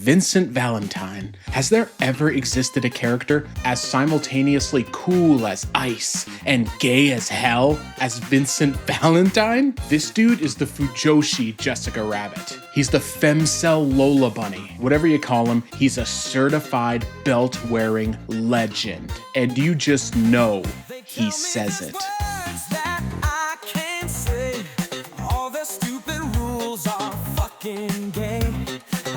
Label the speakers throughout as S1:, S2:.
S1: Vincent Valentine. Has there ever existed a character as simultaneously cool as ice and gay as hell as Vincent Valentine? This dude is the Fujoshi Jessica Rabbit. He's the femcel Lola Bunny. Whatever you call him, he's a certified belt-wearing legend. And you just know he says it.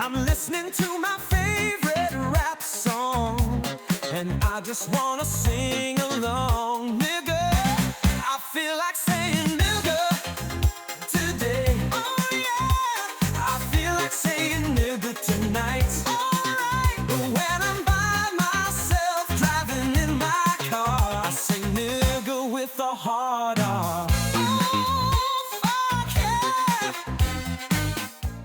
S2: I'm listening to my favorite rap song, and I just wanna sing along. Nigga, I feel like saying nigga today. Oh yeah, I feel like saying nigga tonight. Alright, but when I'm by myself driving in my car, I say nigga with a hard R.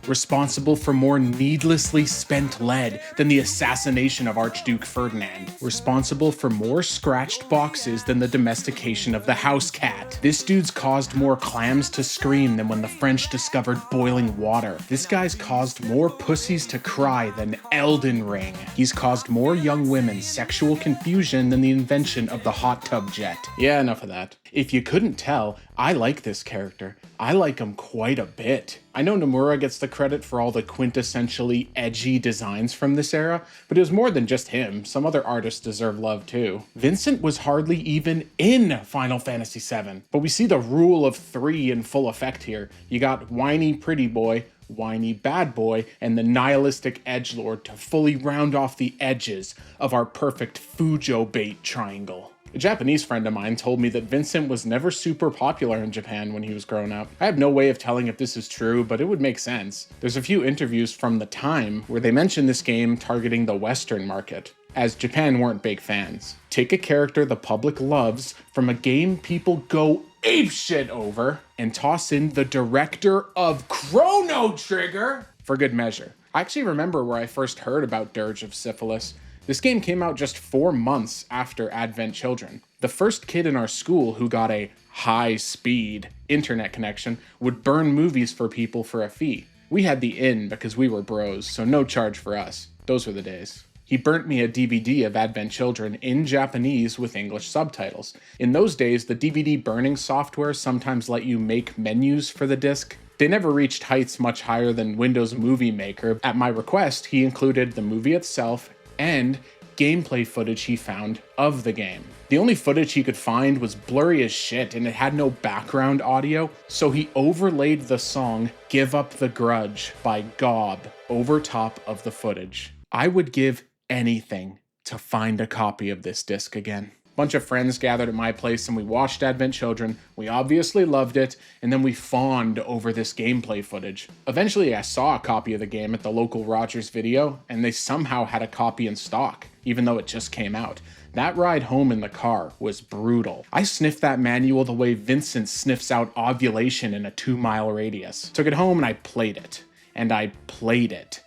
S1: Responsible for more needlessly spent lead than the assassination of Archduke Ferdinand. Responsible for more scratched boxes than the domestication of the house cat. This dude's caused more clams to scream than when the French discovered boiling water. This guy's caused more pussies to cry than Elden Ring. He's caused more young women's sexual confusion than the invention of the hot tub jet. Yeah, enough of that. If you couldn't tell, I like this character. I like him quite a bit. I know Nomura gets the credit for all the quintessentially edgy designs from this era, but it was more than just him. Some other artists deserve love too. Vincent was hardly even in Final Fantasy VII, but we see the rule of 3 in full effect here. You got whiny pretty boy, whiny bad boy, and the nihilistic edgelord to fully round off the edges of our perfect Fujo bait triangle. A Japanese friend of mine told me that Vincent was never super popular in Japan when he was growing up. I have no way of telling if this is true, but it would make sense. There's a few interviews from the time where they mention this game targeting the Western market, as Japan weren't big fans. Take a character the public loves from a game people go apeshit over, and toss in the director of Chrono Trigger for good measure. I actually remember where I first heard about Dirge of Syphilis. This game came out just 4 months after Advent Children. The first kid in our school who got a high-speed internet connection would burn movies for people for a fee. We had the in because we were bros, so no charge for us. Those were the days. He burnt me a DVD of Advent Children in Japanese with English subtitles. In those days, the DVD burning software sometimes let you make menus for the disc. They never reached heights much higher than Windows Movie Maker. At my request, he included the movie itself and gameplay footage he found of the game. The only footage he could find was blurry as shit and it had no background audio, so he overlaid the song Give Up the Grudge by Gob over top of the footage. I would give anything to find a copy of this disc again. Bunch of friends gathered at my place and we watched Advent Children. We obviously loved it, and then we fawned over this gameplay footage. Eventually I saw a copy of the game at the local Rogers Video, and they somehow had a copy in stock, even though it just came out. That ride home in the car was brutal. I sniffed that manual the way Vincent sniffs out ovulation in a 2-mile radius. Took it home and I played it. And I played it.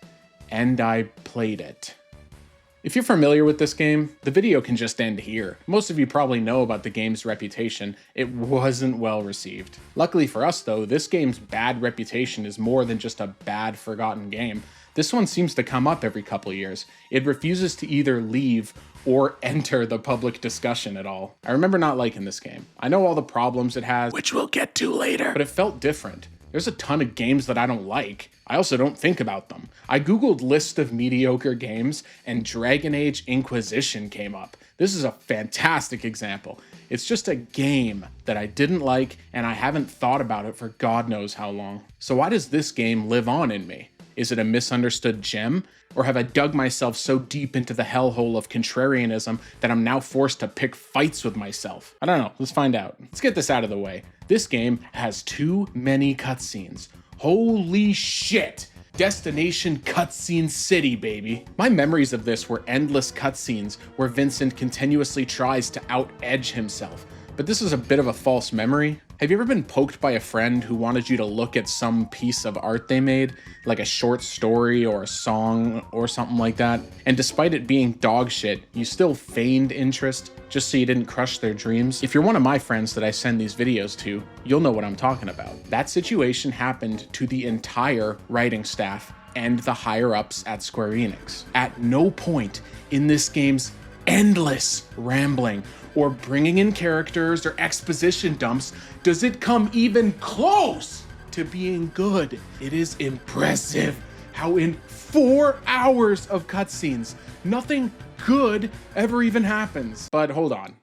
S1: And I played it. If you're familiar with this game, the video can just end here. Most of you probably know about the game's reputation. It wasn't well received. Luckily for us though, this game's bad reputation is more than just a bad forgotten game. This one seems to come up every couple years. It refuses to either leave or enter the public discussion at all. I remember not liking this game. I know all the problems it has, which we'll get to later, but it felt different. There's a ton of games that I don't like. I also don't think about them. I googled list of mediocre games and Dragon Age Inquisition came up. This is a fantastic example. It's just a game that I didn't like and I haven't thought about it for God knows how long. So why does this game live on in me? Is it a misunderstood gem? Or have I dug myself so deep into the hellhole of contrarianism that I'm now forced to pick fights with myself? I don't know, let's find out. Let's get this out of the way. This game has too many cutscenes. Holy shit! Destination Cutscene City, baby. My memories of this were endless cutscenes where Vincent continuously tries to out-edge himself. But this is a bit of a false memory. Have you ever been poked by a friend who wanted you to look at some piece of art they made, like a short story or a song or something like that, and despite it being dog shit, you still feigned interest just so you didn't crush their dreams? If you're one of my friends that I send these videos to, you'll know what I'm talking about. That situation happened to the entire writing staff and the higher-ups at Square Enix. At no point in this game's endless rambling or bringing in characters or exposition dumps does it come even close to being good. It is impressive how in 4 hours of cutscenes, nothing good ever even happens. But hold on.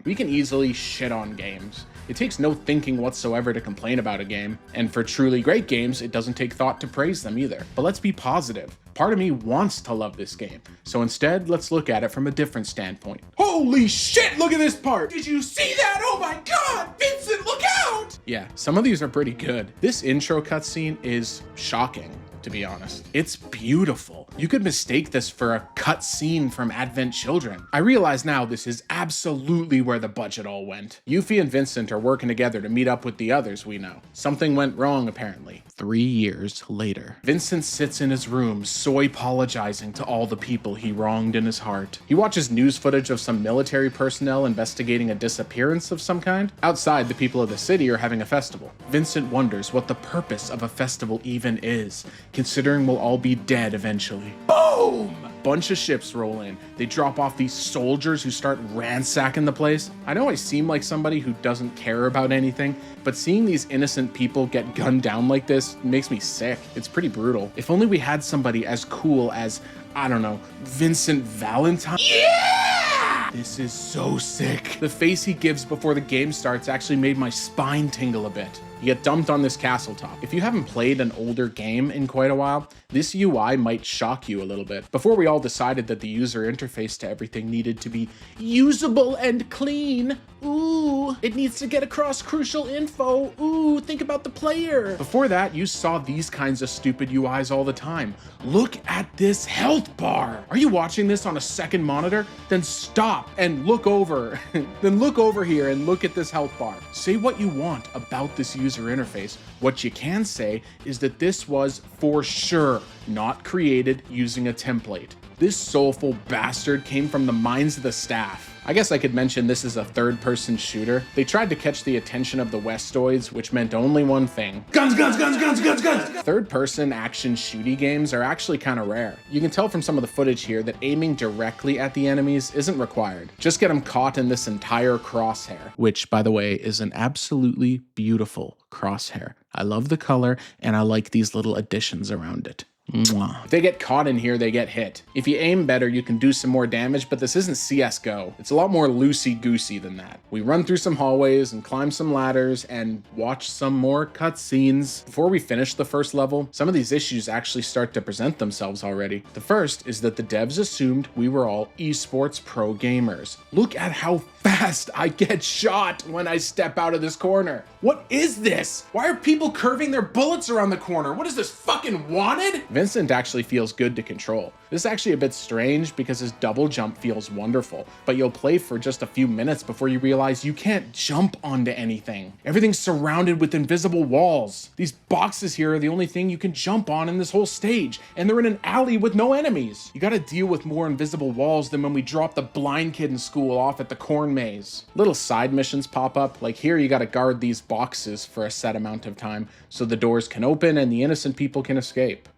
S1: We can easily shit on games. It takes no thinking whatsoever to complain about a game, and for truly great games, it doesn't take thought to praise them either. But let's be positive. Part of me wants to love this game, so instead, let's look at it from a different standpoint. Holy shit, look at this part! Did you see that? Oh my god! Vincent, look out! Yeah, some of these are pretty good. This intro cutscene is shocking, to be honest. It's beautiful. You could mistake this for a cutscene from Advent Children. I realize now this is absolutely where the budget all went. Yuffie and Vincent are working together to meet up with the others we know. Something went wrong, apparently. 3 years later, Vincent sits in his room, soy-apologizing to all the people he wronged in his heart. He watches news footage of some military personnel investigating a disappearance of some kind. Outside, the people of the city are having a festival. Vincent wonders what the purpose of a festival even is, considering we'll all be dead eventually. Boom! Bunch of ships roll in. They drop off these soldiers who start ransacking the place. I know I seem like somebody who doesn't care about anything, but seeing these innocent people get gunned down like this makes me sick. It's pretty brutal. If only we had somebody as cool as, I don't know, Vincent Valentine. Yeah! This is so sick. The face he gives before the game starts actually made my spine tingle a bit. You get dumped on this castle top. If you haven't played an older game in quite a while, this UI might shock you a little bit. Before we all decided that the user interface to everything needed to be usable and clean. Ooh, it needs to get across crucial info. Ooh, think about the player. Before that, you saw these kinds of stupid UIs all the time. Look at this health bar. Are you watching this on a second monitor? Then stop and look over. Then look over here and look at this health bar. Say what you want about this user interface. What you can say is that this was for sure not created using a template. This soulful bastard came from the minds of the staff. I guess I could mention this is a third-person shooter. They tried to catch the attention of the Westoids, which meant only one thing. Guns, guns, guns, guns, guns, guns! Third-person action shooty games are actually kind of rare. You can tell from some of the footage here that aiming directly at the enemies isn't required. Just get them caught in this entire crosshair, which, by the way, is an absolutely beautiful crosshair. I love the color, and I like these little additions around it. Mwah. If they get caught in here, they get hit. If you aim better, you can do some more damage, but this isn't CSGO. It's a lot more loosey-goosey than that. We run through some hallways and climb some ladders and watch some more cutscenes. Before we finish the first level, some of these issues actually start to present themselves already. The first is that the devs assumed we were all esports pro gamers. Look at how fast I get shot when I step out of this corner. What is this? Why are people curving their bullets around the corner? What is this, fucking wanted? Vincent actually feels good to control. This is actually a bit strange because his double jump feels wonderful, but you'll play for just a few minutes before you realize you can't jump onto anything. Everything's surrounded with invisible walls. These boxes here are the only thing you can jump on in this whole stage, and they're in an alley with no enemies. You gotta deal with more invisible walls than when we drop the blind kid in school off at the corn maze. Little side missions pop up, like here you gotta guard these boxes for a set amount of time so the doors can open and the innocent people can escape.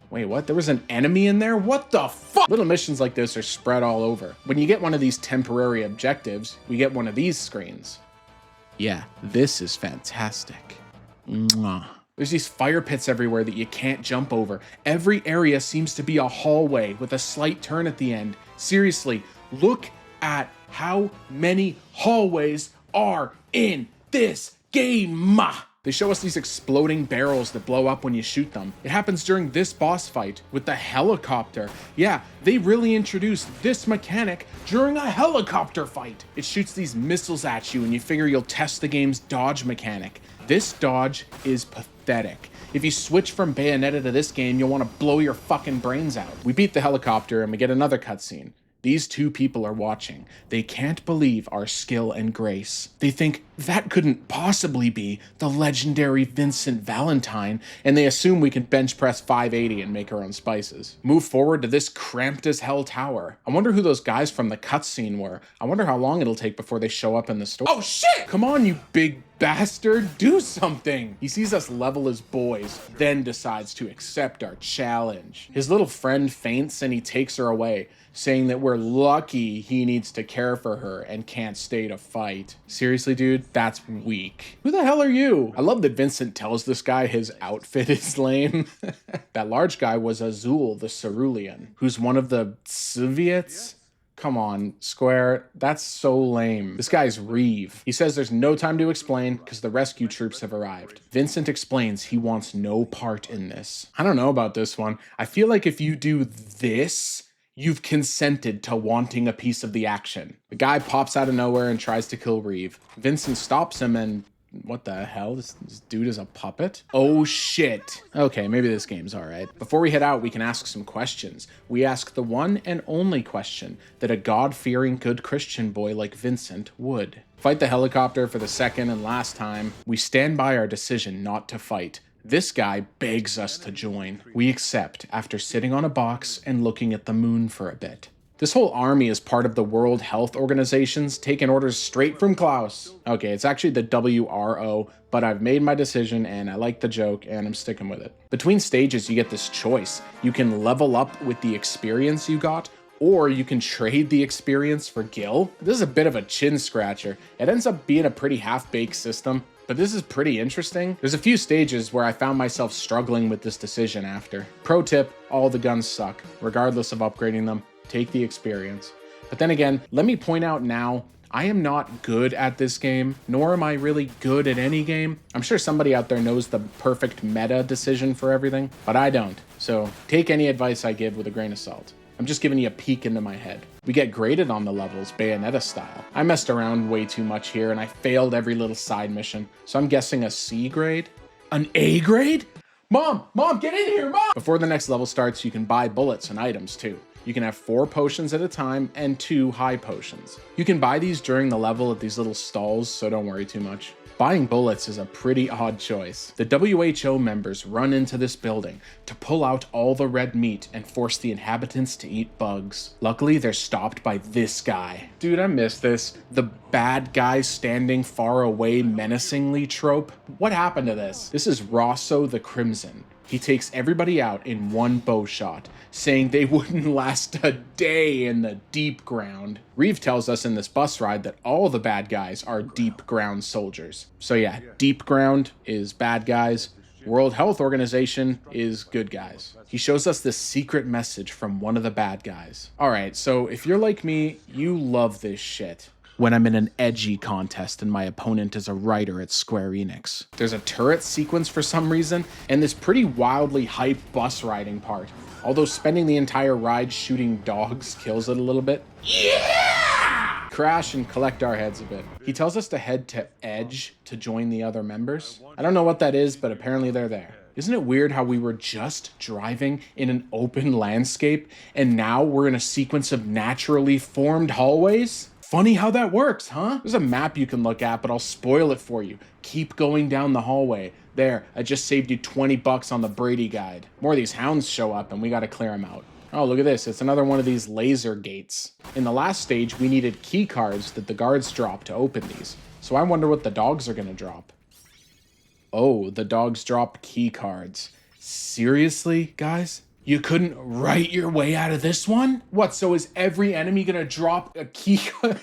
S1: Wait, what? There was an enemy in there? What the fuck? Little missions like this are spread all over. When you get one of these temporary objectives, we get one of these screens. Yeah, this is fantastic. Mwah. There's these fire pits everywhere that you can't jump over. Every area seems to be a hallway with a slight turn at the end. Seriously, look at how many hallways are in this game. They show us these exploding barrels that blow up when you shoot them. It happens during this boss fight with the helicopter. Yeah, they really introduced this mechanic during a helicopter fight. It shoots these missiles at you and you figure you'll test the game's dodge mechanic. This dodge is pathetic. If you switch from Bayonetta to this game, you'll want to blow your fucking brains out. We beat the helicopter and we get another cutscene. These two people are watching. They can't believe our skill and grace. They think, that couldn't possibly be the legendary Vincent Valentine, and they assume we can bench press 580 and make our own spices. Move forward to this cramped as hell tower. I wonder who those guys from the cutscene were. I wonder how long it'll take before they show up in the store. Oh shit! Come on, you big bastard, do something! He sees us level as boys, then decides to accept our challenge. His little friend faints and he takes her away, saying that we're lucky he needs to care for her and can't stay to fight. Seriously, dude, that's weak. Who the hell are you? I love that Vincent tells this guy his outfit is lame. That large guy was Azul the Cerulean, who's one of the Soviets? Come on, Square, that's so lame. This guy's Reeve. He says there's no time to explain because the rescue troops have arrived. Vincent explains he wants no part in this. I don't know about this one. I feel like if you do this, you've consented to wanting a piece of the action. The guy pops out of nowhere and tries to kill Reeve. Vincent stops him and... what the hell? This dude is a puppet? Oh shit. Okay, maybe this game's alright. Before we head out, we can ask some questions. We ask the one and only question that a God-fearing good Christian boy like Vincent would. Fight the helicopter for the second and last time. We stand by our decision not to fight. This guy begs us to join. We accept after sitting on a box and looking at the moon for a bit. This whole army is part of the World Health Organization's taking orders straight from Klaus. Okay, it's actually the WRO, but I've made my decision and I like the joke and I'm sticking with it. Between stages, you get this choice. You can level up with the experience you got, or you can trade the experience for Gil. This is a bit of a chin scratcher. It ends up being a pretty half-baked system, but this is pretty interesting. There's a few stages where I found myself struggling with this decision after. Pro tip, all the guns suck, regardless of upgrading them. Take the experience. But then again, let me point out now, I am not good at this game, nor am I really good at any game. I'm sure somebody out there knows the perfect meta decision for everything, but I don't. So take any advice I give with a grain of salt. I'm just giving you a peek into my head. We get graded on the levels, Bayonetta style. I messed around way too much here and I failed every little side mission, so I'm guessing a C grade? An A grade? Mom, get in here, Mom! Before the next level starts, you can buy bullets and items too. You can have 4 potions at a time and 2 high potions. You can buy these during the level at these little stalls, so don't worry too much. Buying bullets is a pretty odd choice. The WHO members run into this building to pull out all the red meat and force the inhabitants to eat bugs. Luckily, they're stopped by this guy. Dude, I miss this. The bad guy standing far away menacingly trope. What happened to this? This is Rosso the Crimson. He takes everybody out in one bow shot, saying they wouldn't last a day in the deep ground. Reeve tells us in this bus ride that all the bad guys are deep ground soldiers. So yeah, deep ground is bad guys. World Health Organization is good guys. He shows us this secret message from one of the bad guys. Alright, so if you're like me, you love this shit. When I'm in an edgy contest and my opponent is a writer at Square Enix. There's a turret sequence for some reason, and this pretty wildly hype bus riding part. Although spending the entire ride shooting dogs kills it a little bit. Yeah! Crash and collect our heads a bit. He tells us to head to Edge to join the other members. I don't know what that is, but apparently they're there. Isn't it weird how we were just driving in an open landscape, and now we're in a sequence of naturally formed hallways? Funny how that works, huh? There's a map you can look at, but I'll spoil it for you. Keep going down the hallway. There, I just saved you 20 bucks on the Brady guide. More of these hounds show up and we gotta clear them out. Oh, look at this. It's another one of these laser gates. In the last stage, we needed key cards that the guards drop to open these. So I wonder what the dogs are gonna drop. Oh, the dogs drop key cards. Seriously, guys? You couldn't write your way out of this one? What, so is every enemy gonna drop a key card?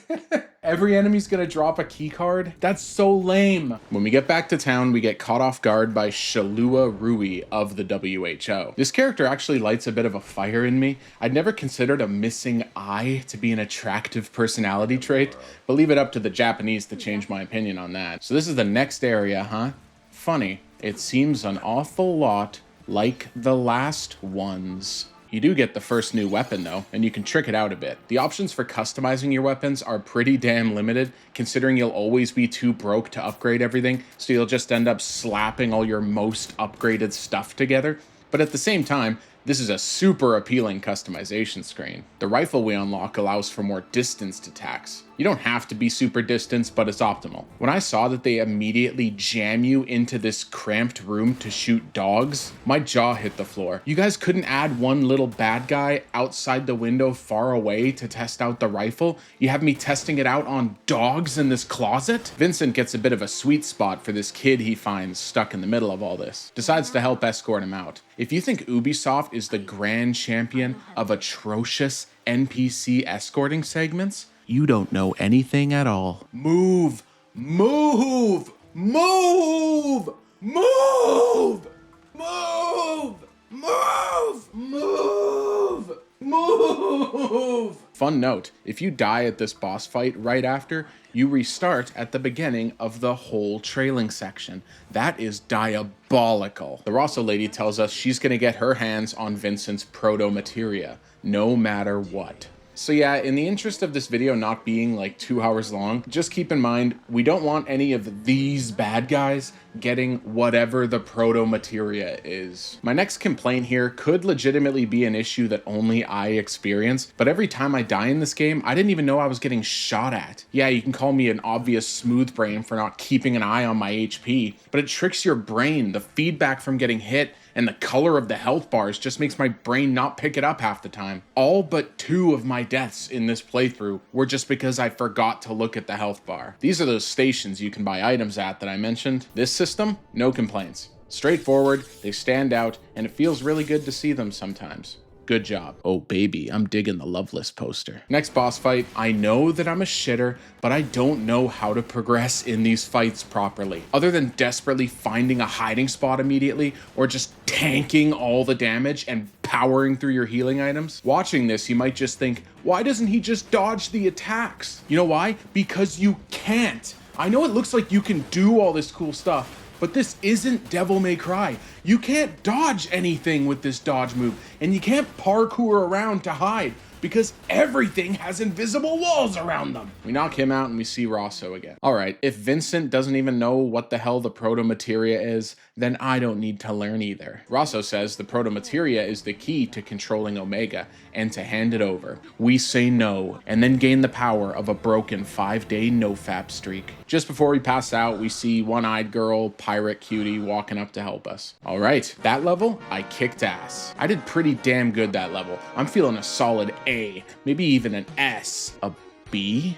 S1: Every enemy's gonna drop a key card? That's so lame. When we get back to town, we get caught off guard by Shalua Rui of the WHO. This character actually lights a bit of a fire in me. I'd never considered a missing eye to be an attractive personality trait, but leave it up to the Japanese to change my opinion on that. So this is the next area, huh? Funny, it seems an awful lot like the last ones. You do get the first new weapon though, and you can trick it out a bit. The options for customizing your weapons are pretty damn limited, considering you'll always be too broke to upgrade everything, so you'll just end up slapping all your most upgraded stuff together. But at the same time, this is a super appealing customization screen. The rifle we unlock allows for more distanced attacks. You don't have to be super distanced, but it's optimal. When I saw that they immediately jam you into this cramped room to shoot dogs, my jaw hit the floor. You guys couldn't add one little bad guy outside the window far away to test out the rifle? You have me testing it out on dogs in this closet? Vincent gets a bit of a sweet spot for this kid he finds stuck in the middle of all this. Decides to help escort him out. If you think Ubisoft is the grand champion of atrocious NPC escorting segments, you don't know anything at all. Move! Move! Move! Move! Move! Move! Move! Move! Fun note, if you die at this boss fight right after, you restart at the beginning of the whole trailing section. That is diabolical. The Rosso lady tells us she's gonna get her hands on Vincent's proto-materia, no matter what. So yeah, in the interest of this video not being like 2 hours long, just keep in mind, we don't want any of these bad guys getting whatever the proto-materia is. My next complaint here could legitimately be an issue that only I experience, but every time I die in this game, I didn't even know I was getting shot at. Yeah, you can call me an obvious smooth brain for not keeping an eye on my HP, but it tricks your brain. The feedback from getting hit and the color of the health bars just makes my brain not pick it up half the time. All but 2 of my deaths in this playthrough were just because I forgot to look at the health bar. These are those stations you can buy items at that I mentioned. This system, no complaints. Straightforward, they stand out, and it feels really good to see them sometimes. Good job. Oh baby, I'm digging the Loveless poster. Next boss fight, I know that I'm a shitter, but I don't know how to progress in these fights properly. Other than desperately finding a hiding spot immediately, or just tanking all the damage and powering through your healing items. Watching this, you might just think, why doesn't he just dodge the attacks? You know why? Because you can't. I know it looks like you can do all this cool stuff, but this isn't Devil May Cry. You can't dodge anything with this dodge move, and you can't parkour around to hide, because everything has invisible walls around them. We knock him out and we see Rosso again. All right, if Vincent doesn't even know what the hell the proto-materia is, then I don't need to learn either. Rosso says the proto-materia is the key to controlling Omega and to hand it over. We say no, and then gain the power of a broken 5-day nofap streak. Just before we pass out, we see one-eyed girl, pirate cutie, walking up to help us. All right, that level, I kicked ass. I did pretty damn good that level. I'm feeling a solid A, maybe even an S. A B?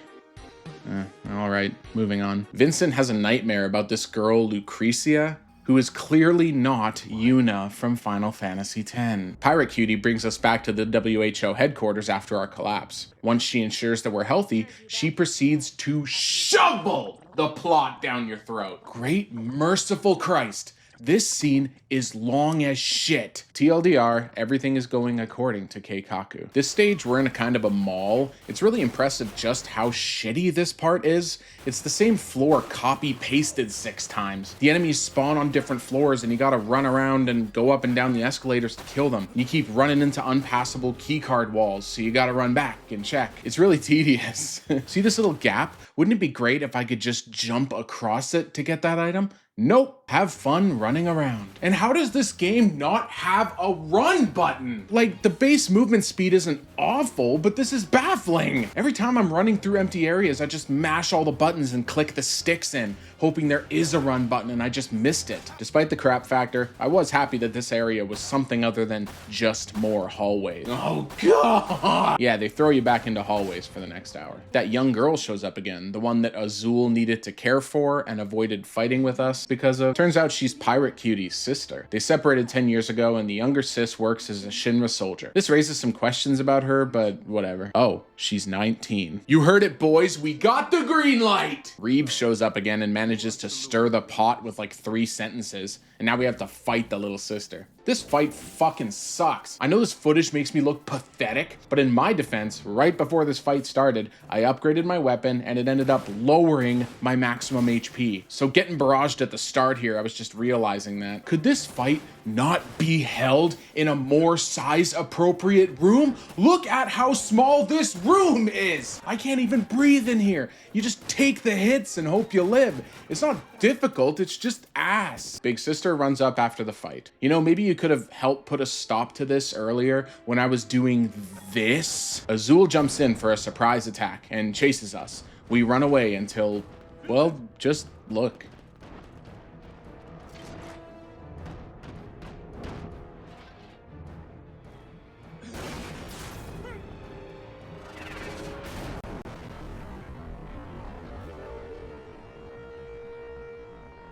S1: All right, moving on. Vincent has a nightmare about this girl, Lucretia, who is clearly not Yuna from Final Fantasy X. Pirate Cutie brings us back to the WHO headquarters after our collapse. Once she ensures that we're healthy, she proceeds to shovel the plot down your throat. Great merciful Christ. This scene is long as shit. TLDR, everything is going according to Keikaku. This stage, we're in a kind of a mall. It's really impressive just how shitty this part is. It's the same floor copy-pasted 6 times. The enemies spawn on different floors and you gotta run around and go up and down the escalators to kill them. You keep running into unpassable keycard walls, so you gotta run back and check. It's really tedious. See this little gap? Wouldn't it be great if I could just jump across it to get that item? Nope. Have fun running around. And how does this game not have a run button? Like, the base movement speed isn't awful, but this is baffling. Every time I'm running through empty areas, I just mash all the buttons and click the sticks in, hoping there is a run button, and I just missed it. Despite the crap factor, I was happy that this area was something other than just more hallways. Oh god! Yeah, they throw you back into hallways for the next hour. That young girl shows up again, the one that Azul needed to care for and avoided fighting with us because of. Turns out she's Pirate Cutie's sister. They separated 10 years ago, and the younger sis works as a Shinra soldier. This raises some questions about her, but whatever. Oh, she's 19. You heard it, boys. We got the green light! Reeve shows up again and manages to stir the pot with like 3 sentences, and now we have to fight the little sister. This fight fucking sucks. I know this footage makes me look pathetic, but in my defense, right before this fight started, I upgraded my weapon and it ended up lowering my maximum HP. So getting barraged at the start here, I was just realizing that. Could this fight not be held in a more size appropriate room? Look at how small this room is. I can't even breathe in here. You just take the hits and hope you live. It's not difficult, it's just ass. Big sister runs up after the fight. You know, maybe you could have helped put a stop to this earlier when I was doing this. Azul jumps in for a surprise attack and chases us. We run away until, well, just look.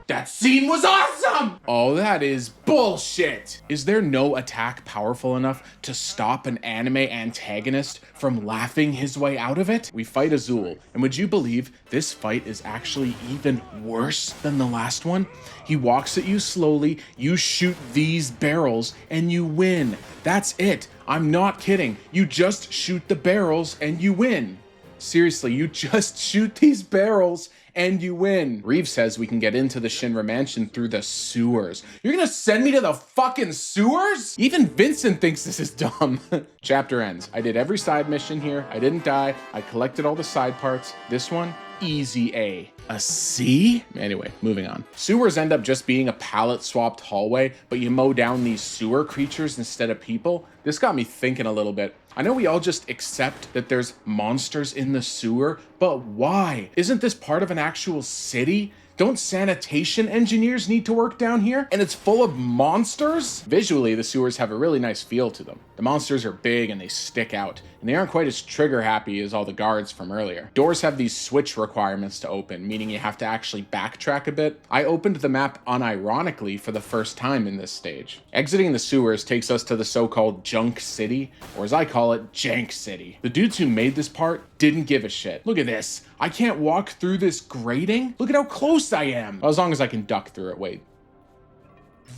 S1: That scene was awesome! Oh, that is bullshit! Is there no attack powerful enough to stop an anime antagonist from laughing his way out of it? We fight Azul, and would you believe this fight is actually even worse than the last one? He walks at you slowly, you shoot these barrels, and you win. That's it. I'm not kidding. You just shoot the barrels and you win. Seriously, you just shoot these barrels and you win. Reeve says we can get into the Shinra Mansion through the sewers. You're gonna send me to the fucking sewers? Even Vincent thinks this is dumb. Chapter ends. I did every side mission here. I didn't die. I collected all the side parts. This one, easy A. A C? Anyway, moving on. Sewers end up just being a pallet swapped hallway, but you mow down these sewer creatures instead of people. This got me thinking a little bit. I know we all just accept that there's monsters in the sewer, but why? Isn't this part of an actual city? Don't sanitation engineers need to work down here? And it's full of monsters? Visually, the sewers have a really nice feel to them. The monsters are big and they stick out, and they aren't quite as trigger happy as all the guards from earlier. Doors have these switch requirements to open, meaning you have to actually backtrack a bit. I opened the map unironically for the first time in this stage. Exiting the sewers takes us to the so-called Junk City, or as I call it, Jank City. The dudes who made this part didn't give a shit. Look at this. I can't walk through this grating? Look at how close I am. Well, as long as I can duck through it. Wait.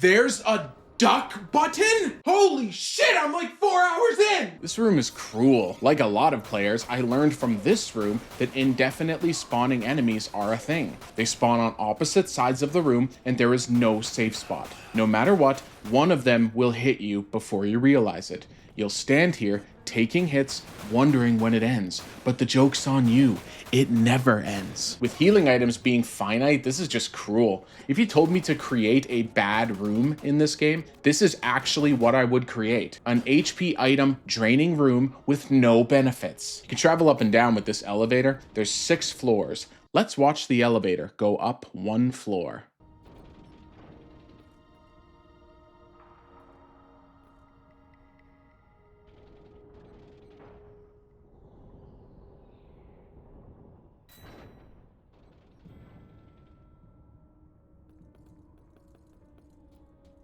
S1: There's a duck button? Holy shit, I'm like 4 hours in! This room is cruel. Like a lot of players, I learned from this room that indefinitely spawning enemies are a thing. They spawn on opposite sides of the room and there is no safe spot. No matter what, one of them will hit you before you realize it. You'll stand here, taking hits, wondering when it ends. But the joke's on you. It never ends. With healing items being finite, this is just cruel. If you told me to create a bad room in this game, this is actually what I would create. An HP item draining room with no benefits. You can travel up and down with this elevator. There's 6 floors. Let's watch the elevator go up 1 floor.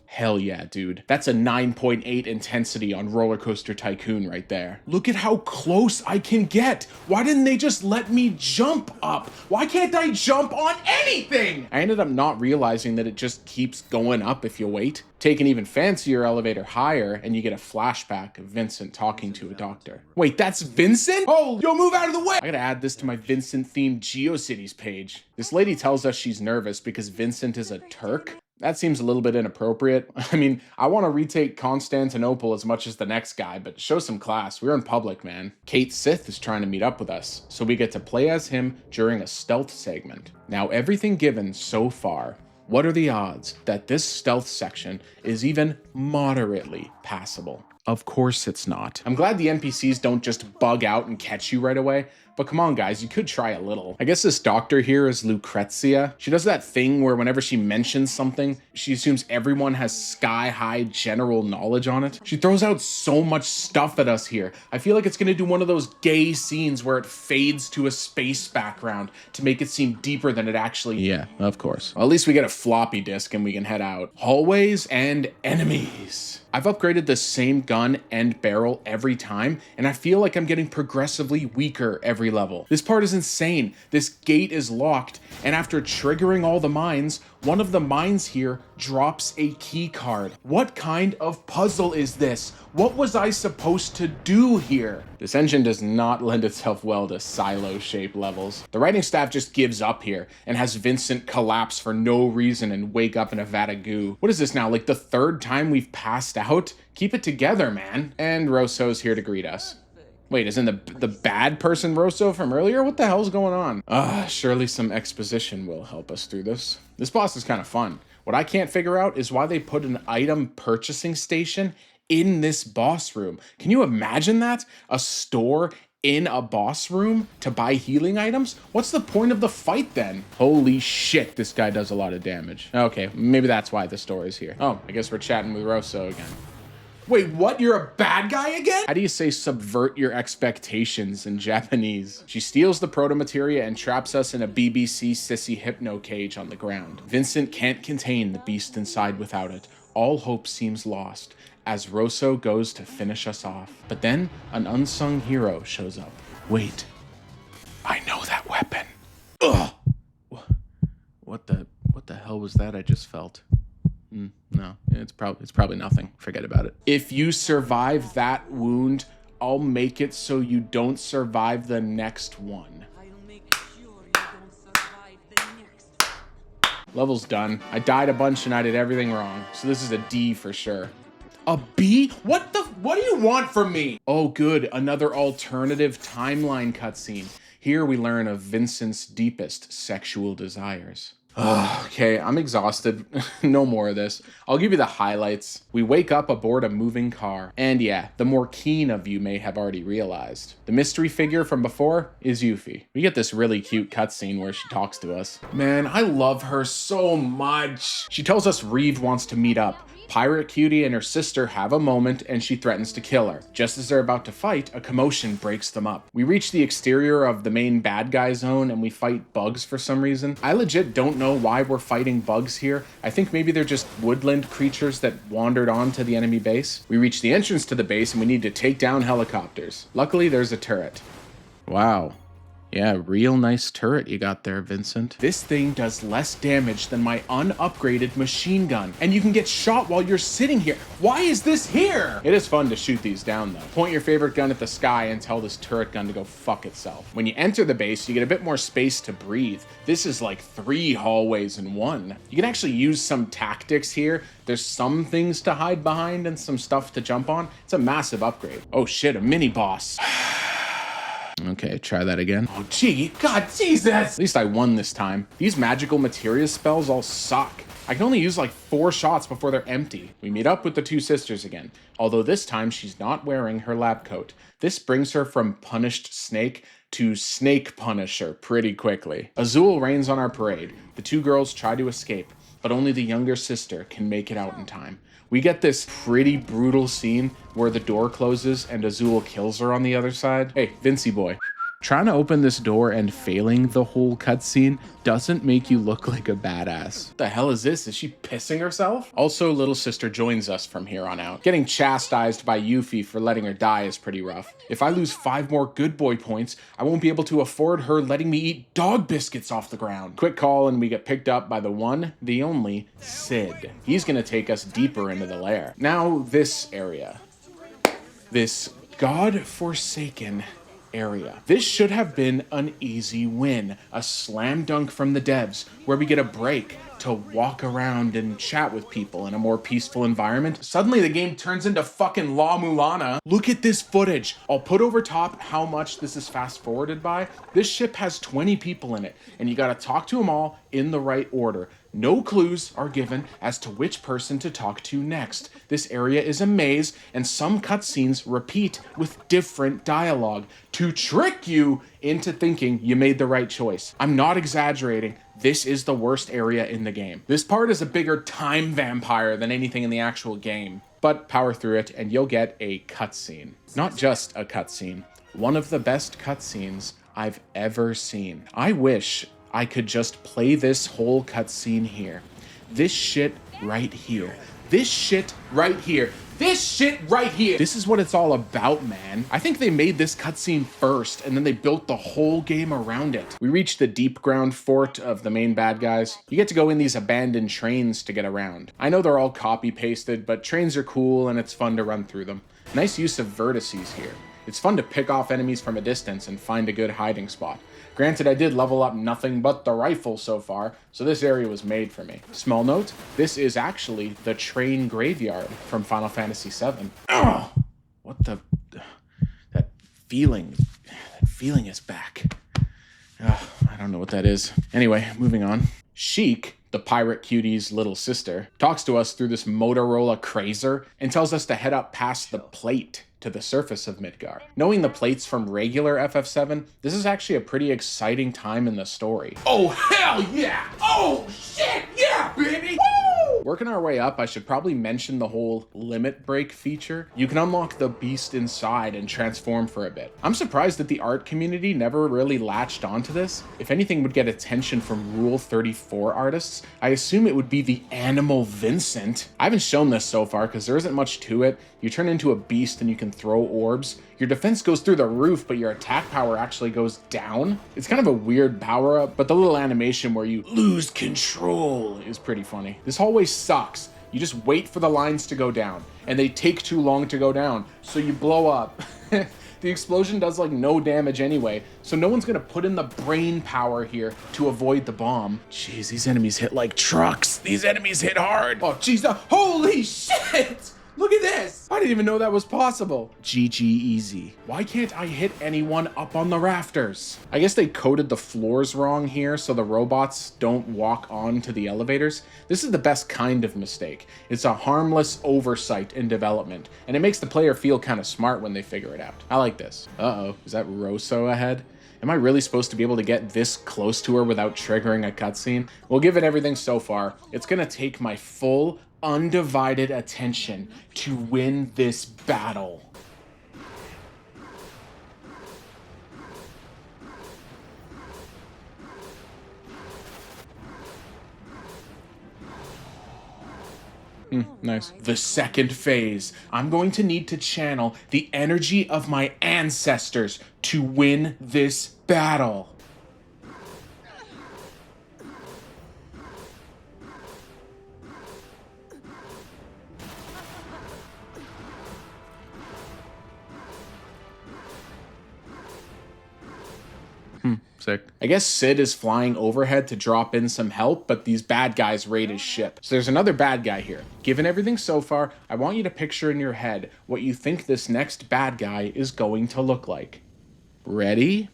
S1: Hell yeah, dude. That's a 9.8 intensity on Roller Coaster Tycoon right there. Look at how close I can get. Why didn't they just let me jump up? Why can't I jump on anything? I ended up not realizing that it just keeps going up if you wait. Take an even fancier elevator higher and you get a flashback of Vincent talking to a doctor. Wait, that's Vincent? Oh, yo, move out of the way! I gotta add this to my Vincent-themed GeoCities page. This lady tells us she's nervous because Vincent is a Turk. That seems a little bit inappropriate. I mean, I want to retake Constantinople as much as the next guy, but show some class. We're in public, man. Kate Sith is trying to meet up with us, so we get to play as him during a stealth segment. Now, everything given so far, what are the odds that this stealth section is even moderately passable? Of course it's not. I'm glad the NPCs don't just bug out and catch you right away, but come on guys, you could try a little. I guess this doctor here is Lucrezia. She does that thing where whenever she mentions something, she assumes everyone has sky-high general knowledge on it. She throws out so much stuff at us here. I feel like it's gonna do one of those gay scenes where it fades to a space background to make it seem deeper than it actually. Yeah, of course. Well, at least we get a floppy disk and we can head out. Hallways and enemies. I've upgraded the same gun and barrel every time, and I feel like I'm getting progressively weaker every level. This part is insane. This gate is locked, and after triggering all the mines, one of the mines here drops a key card. What kind of puzzle is this? What was I supposed to do here? This engine does not lend itself well to silo-shaped levels. The writing staff just gives up here and has Vincent collapse for no reason and wake up in a vat of goo. What is this now, like the 3rd time we've passed out? Keep it together, man. And Rosso's here to greet us. Wait, isn't the bad person Rosso from earlier? What the hell's going on? Surely some exposition will help us through this. This boss is kind of fun. What I can't figure out is why they put an item purchasing station in this boss room. Can you imagine that? A store in a boss room to buy healing items? What's the point of the fight then? Holy shit, this guy does a lot of damage. Okay, maybe that's why the store is here. Oh, I guess we're chatting with Rosso again. Wait, what? You're a bad guy again? How do you say subvert your expectations in Japanese? She steals the proto-materia and traps us in a BBC sissy hypno cage on the ground. Vincent can't contain the beast inside without it. All hope seems lost as Rosso goes to finish us off. But then an unsung hero shows up. Wait, I know that weapon. Ugh! What the hell was that I just felt? No, it's probably nothing. Forget about it. If you survive that wound, I'll make it so you don't survive the next one.
S3: I'll make sure you don't survive the next.
S1: Level's done. I died a bunch and I did everything wrong. So this is a D for sure. A B? What do you want from me? Oh good, another alternative timeline cutscene. Here we learn of Vincent's deepest sexual desires. Okay, I'm exhausted. No more of this. I'll give you the highlights. We wake up aboard a moving car. And yeah, the more keen of you may have already realized. The mystery figure from before is Yuffie. We get this really cute cutscene where she talks to us. Man, I love her so much. She tells us Reeve wants to meet up. Pirate Cutie and her sister have a moment and she threatens to kill her. Just as they're about to fight, a commotion breaks them up. We reach the exterior of the main bad guy zone and we fight bugs for some reason. I legit don't know why we're fighting bugs here. I think maybe they're just woodland creatures that wandered onto the enemy base. We reach the entrance to the base and we need to take down helicopters. Luckily, there's a turret. Wow. Yeah, real nice turret you got there, Vincent. This thing does less damage than my unupgraded machine gun, and you can get shot while you're sitting here. Why is this here? It is fun to shoot these down, though. Point your favorite gun at the sky and tell this turret gun to go fuck itself. When you enter the base, you get a bit more space to breathe. This is like 3 hallways in one. You can actually use some tactics here. There's some things to hide behind and some stuff to jump on. It's a massive upgrade. Oh shit, a mini boss. Okay, try that again. Oh, gee, God, Jesus! At least I won this time. These magical materia spells all suck. I can only use like 4 shots before they're empty. We meet up with the 2 sisters again, although this time she's not wearing her lab coat. This brings her from punished snake to snake punisher pretty quickly. Azul reigns on our parade. The 2 girls try to escape, but only the younger sister can make it out in time. We get this pretty brutal scene where the door closes and Azul kills her on the other side. Hey, Vincey boy. Trying to open this door and failing the whole cutscene doesn't make you look like a badass. What the hell is this? Is she pissing herself? Also, little sister joins us from here on out. Getting chastised by Yuffie for letting her die is pretty rough. If I lose 5 more good boy points, I won't be able to afford her letting me eat dog biscuits off the ground. Quick call and we get picked up by the one, the only, Sid. He's gonna take us deeper into the lair. Now this area. This God-forsaken area. This should have been an easy win, a slam dunk from the devs, where we get a break to walk around and chat with people in a more peaceful environment. Suddenly the game turns into fucking La Mulana. Look at this footage. I'll put over top how much this is fast forwarded by. This ship has 20 people in it, and you gotta talk to them all in the right order. No clues are given as to which person to talk to next. This area is a maze, and some cutscenes repeat with different dialogue to trick you into thinking you made the right choice. I'm not exaggerating. This is the worst area in the game. This part is a bigger time vampire than anything in the actual game. But power through it and you'll get a cutscene. Not just a cutscene. One of the best cutscenes I've ever seen. I wish I could just play this whole cutscene here. This shit right here. This shit right here. This shit right here. This is what it's all about, man. I think they made this cutscene first, and then they built the whole game around it. We reach the Deepground fort of the main bad guys. You get to go in these abandoned trains to get around. I know they're all copy-pasted, but trains are cool, and it's fun to run through them. Nice use of vertices here. It's fun to pick off enemies from a distance and find a good hiding spot. Granted, I did level up nothing but the rifle so far, so this area was made for me. Small note, this is actually the train graveyard from Final Fantasy VII. Ugh! What the... That feeling is back. I don't know what that is. Anyway, moving on. Sheik the pirate cutie's little sister, talks to us through this Motorola Crazer and tells us to head up past the plate to the surface of Midgar. Knowing the plates from regular FF7, this is actually a pretty exciting time in the story. Oh, hell yeah! Oh, shit, yeah, baby! Woo! Working our way up, I should probably mention the whole limit break feature. You can unlock the beast inside and transform for a bit. I'm surprised that the art community never really latched onto this. If anything would get attention from Rule 34 artists, I assume it would be the animal Vincent. I haven't shown this so far because there isn't much to it. You turn into a beast and you can throw orbs. Your defense goes through the roof, but your attack power actually goes down. It's kind of a weird power up, but the little animation where you lose control is pretty funny. This hallway sucks. You just wait for the lines to go down, and they take too long to go down, so you blow up. The explosion does like no damage anyway, so no one's gonna put in the brain power here to avoid the bomb. Jeez, these enemies hit like trucks. These enemies hit hard. Oh, jeez, holy shit! Look at this! I didn't even know that was possible. GG easy. Why can't I hit anyone up on the rafters? I guess they coded the floors wrong here so the robots don't walk onto the elevators. This is the best kind of mistake. It's a harmless oversight in development, and it makes the player feel kind of smart when they figure it out. I like this. Uh-oh, is that Rosso ahead? Am I really supposed to be able to get this close to her without triggering a cutscene? Well, given everything so far, it's gonna take my full, undivided attention to win this battle. Nice. The second phase. I'm going to need to channel the energy of my ancestors to win this battle. Sick. I guess Sid is flying overhead to drop in some help, but these bad guys raid his ship. So there's another bad guy here. Given everything so far, I want you to picture in your head what you think this next bad guy is going to look like. Ready?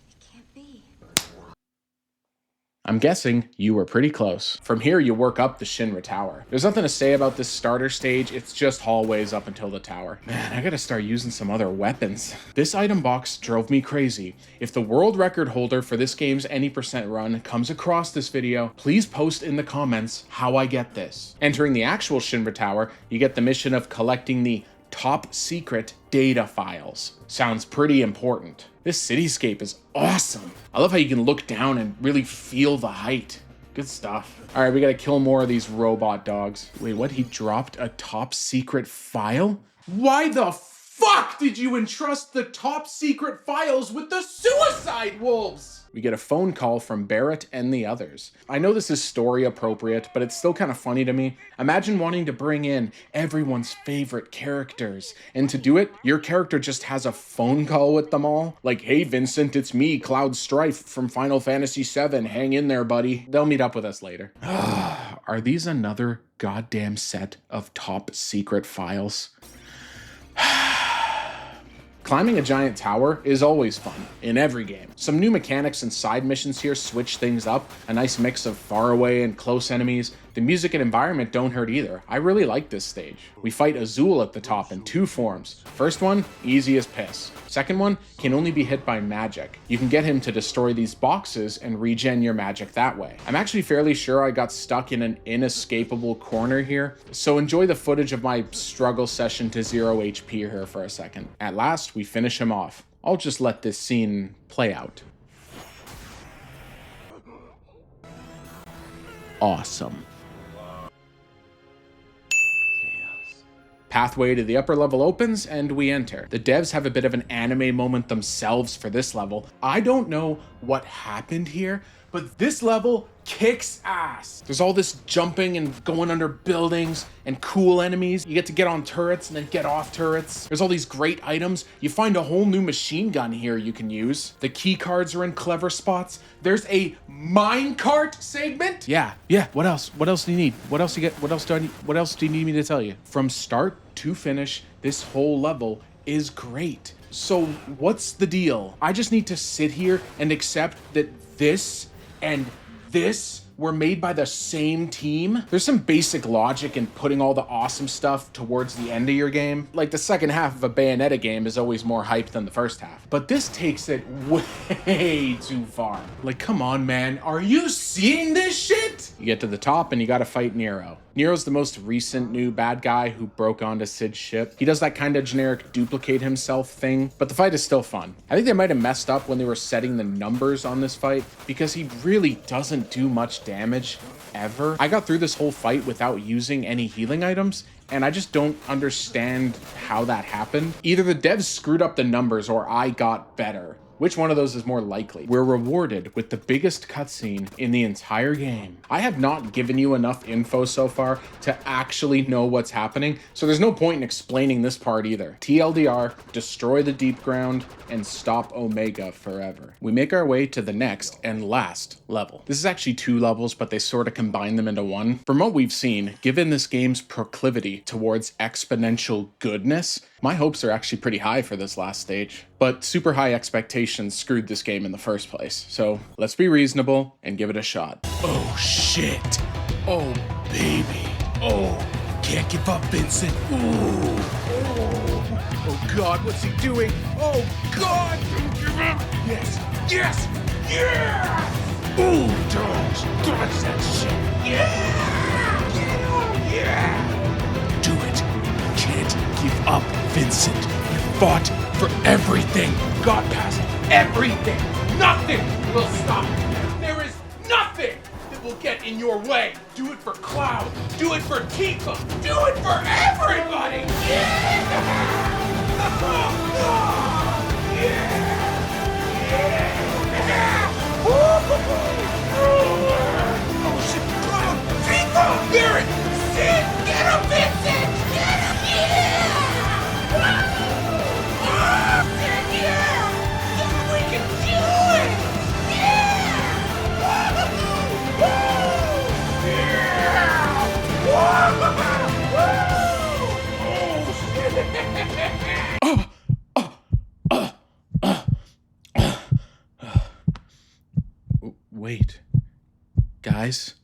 S1: I'm guessing you were pretty close. From here, you work up the Shinra Tower. There's nothing to say about this starter stage. It's just hallways up until the tower. Man, I gotta start using some other weapons. This item box drove me crazy. If the world record holder for this game's any % run comes across this video, please post in the comments how I get this. Entering the actual Shinra Tower, you get the mission of collecting the top secret data files. Sounds pretty important. This cityscape is awesome. I love how you can look down and really feel the height. Good stuff. All right, we gotta kill more of these robot dogs. Wait, what? He dropped a top secret file? Why the fuck did you entrust the top secret files with the suicide wolves? We get a phone call from Barrett and the others. I know this is story appropriate, but it's still kind of funny to me. Imagine wanting to bring in everyone's favorite characters, and to do it, your character just has a phone call with them all. Like, hey Vincent, it's me, Cloud Strife from Final Fantasy VII. Hang in there, buddy. They'll meet up with us later. Are these another goddamn set of top secret files? Climbing a giant tower is always fun, in every game. Some new mechanics and side missions here switch things up, a nice mix of far away and close enemies. The music and environment don't hurt either. I really like this stage. We fight Azul at the top in 2 forms. First one, easy as piss. Second one, can only be hit by magic. You can get him to destroy these boxes and regen your magic that way. I'm actually fairly sure I got stuck in an inescapable corner here, so enjoy the footage of my struggle session to 0 HP here for a second. At last, we finish him off. I'll just let this scene play out. Awesome. Pathway to the upper level opens and we enter. The devs have a bit of an anime moment themselves for this level. I don't know what happened here, but this level kicks ass. There's all this jumping and going under buildings and cool enemies. You get to get on turrets and then get off turrets. There's all these great items. You find a whole new machine gun here you can use. The key cards are in clever spots. There's a minecart segment. Yeah. What else? What else do you need? What else do you get? What else do I need? What else do you need me to tell you? From start to finish, this whole level is great. So what's the deal? I just need to sit here and accept that this and this were made by the same team. There's some basic logic in putting all the awesome stuff towards the end of your game. Like the second half of a Bayonetta game is always more hype than the first half. But this takes it way too far. Like, come on, man. Are you seeing this shit? You get to the top and you gotta fight Nero. Nero's the most recent new bad guy who broke onto Sid's ship. He does that kind of generic duplicate himself thing, but the fight is still fun. I think they might have messed up when they were setting the numbers on this fight because he really doesn't do much damage ever. I got through this whole fight without using any healing items, and I just don't understand how that happened. Either the devs screwed up the numbers or I got better. Which one of those is more likely? We're rewarded with the biggest cutscene in the entire game. I have not given you enough info so far to actually know what's happening, so there's no point in explaining this part either. TLDR, destroy the Deepground, and stop Omega forever. We make our way to the next and last level. This is actually 2 levels, but they sort of combine them into one. From what we've seen, given this game's proclivity towards exponential goodness, my hopes are actually pretty high for this last stage. But super high expectations screwed this game in the first place, so let's be reasonable and give it a shot. Oh shit! Oh baby! Oh, can't give up, Vincent! Ooh! Oh god, what's he doing? Oh god! Don't give up! Yes! Yes! Yes! Ooh, dodge that shit! Yeah! Yeah! Yeah! Do it! Can't give up, Vincent. You fought for everything, got past everything. Nothing will stop you. There is nothing that will get in your way. Do it for Cloud. Do it for Tifa. Do it for everybody. Yeah! Oh shit! Cloud! Tifa! Barret! Sid! Get him, Vincent! Get him! Yeah! Oh, Sid, yeah! Yeah, we can do it! Yeah! Wait. Guys,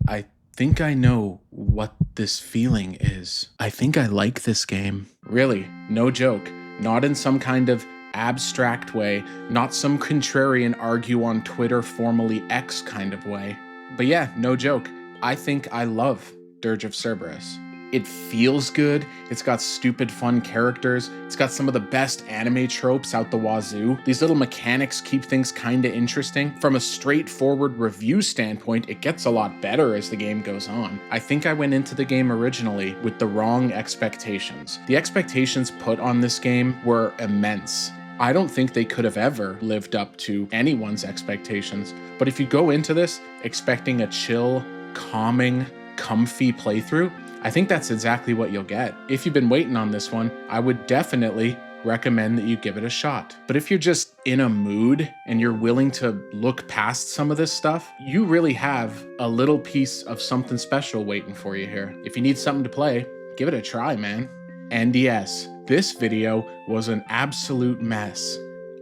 S1: I think I know what this feeling is. I think I like this game. Really, no joke. Not in some kind of abstract way, not some contrarian argue on Twitter, formerly X kind of way. But yeah, no joke. I think I love Dirge of Cerberus. It feels good, it's got stupid fun characters, it's got some of the best anime tropes out the wazoo. These little mechanics keep things kinda interesting. From a straightforward review standpoint, it gets a lot better as the game goes on. I think I went into the game originally with the wrong expectations. The expectations put on this game were immense. I don't think they could have ever lived up to anyone's expectations, but if you go into this expecting a chill, calming, comfy playthrough, I think that's exactly what you'll get. If you've been waiting on this one, I would definitely recommend that you give it a shot. But if you're just in a mood and you're willing to look past some of this stuff, you really have a little piece of something special waiting for you here. If you need something to play, give it a try, man. And yes, this video was an absolute mess.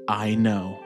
S1: I know.